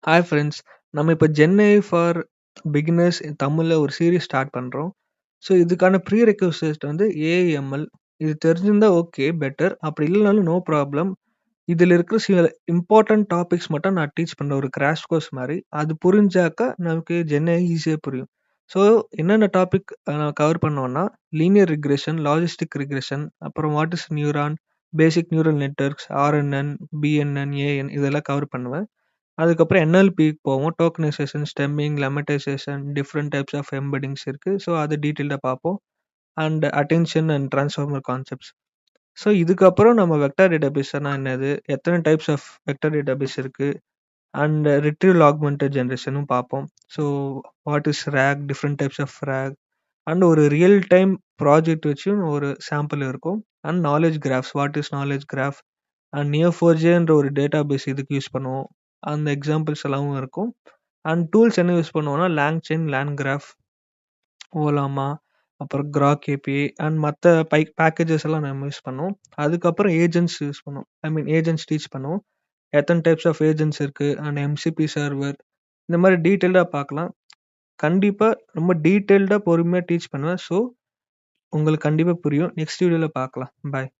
Hi friends. நம்ம இப்ப gen for beginners தமிழ்ல ஒரு சீரிஸ் ஸ்டார்ட் பண்றோம். ஸோ இதுக்கான ப்ரீ ரெக்விசிட் வந்து ஏஐஎம்எல். இது தெரிஞ்சிருந்தா ஓகே பெட்டர். அப்படி இல்லனாலும் நோ ப்ராப்ளம். இதுல இருக்கிற சில இம்பார்ட்டன்ட் டாபிக்ஸ் மட்டும் நான் டீச் பண்றேன். ஒரு கிராஷ் கோர்ஸ் மாரி. அது புரிஞ்சாக்கா நமக்கு ஜென் ஈஸியா புரியும். ஸோ என்னென்ன டாபிக் நான் கவர் பண்ணுவேன்னா, லீனியர் ரிக்ரெஷன், லாஜிஸ்டிக் ரிக்ரெஷன், அப்புறம் what is neuron, basic neural networks, RNN, BNN, AN இதெல்லாம் கவர் பண்ணுவேன். அதுக்கப்புறம் என்எல்பிக்கு போவோம். Tokenisation, stemming, lemmatisation, different types of embeddings இருக்கு. ஸோ அது டீட்டெயில்டா பார்ப்போம். And attention and transformer concepts. So இதுக்கப்புறம் நம்ம வெக்டார் டேட்டாபேஸ்னா என்னது? எத்தனை டைப்ஸ் ஆஃப் வெக்டார் டேட்டாபேஸ் இருக்கு? அண்ட் ரிட்ரீவல் ஆக்மென்டட் ஜெனரேஷனும் பார்ப்போம். So what is RAG, different types of RAG and ஒரு ரியல் டைம் ப்ராஜெக்ட் வச்சும் ஒரு சாம்பிள் இருக்கும். And knowledge graphs, what is knowledge graph and நியோ4ஜேன்ற ஒரு டேட்டாபேஸ் இதுக்கு யூஸ் பண்ணுவோம். அந்த எக்ஸாம்பிள்ஸ் எல்லாமும் இருக்கும். அண்ட் டூல்ஸ் என்ன யூஸ் பண்ணுவோம்னா, லாங்செயின், லேண்ட்கிராஃப், ஓலாமா, அப்புறம் கிராக் ஏபிஐ அண்ட் மற்ற பேக்கேஜஸ் எல்லாம் நம்ம யூஸ் பண்ணுவோம். அதுக்கப்புறம் ஏஜென்ட்ஸ் யூஸ் பண்ணுவோம். ஏஜென்ட்ஸ் டீச் பண்ணுவோம். எத்தனை டைப்ஸ் ஆஃப் ஏஜென்ட்ஸ் இருக்கு அண்ட் எம்சிபி சர்வர் இந்த மாதிரி டீட்டெயில்டாக பார்க்கலாம். கண்டிப்பாக ரொம்ப டீட்டெயில்டாக பொறுமையாக டீச் பண்ணுவேன். ஸோ உங்களுக்கு கண்டிப்பாக புரியும். நெக்ஸ்ட் வீடியோவில் பார்க்கலாம். பாய்.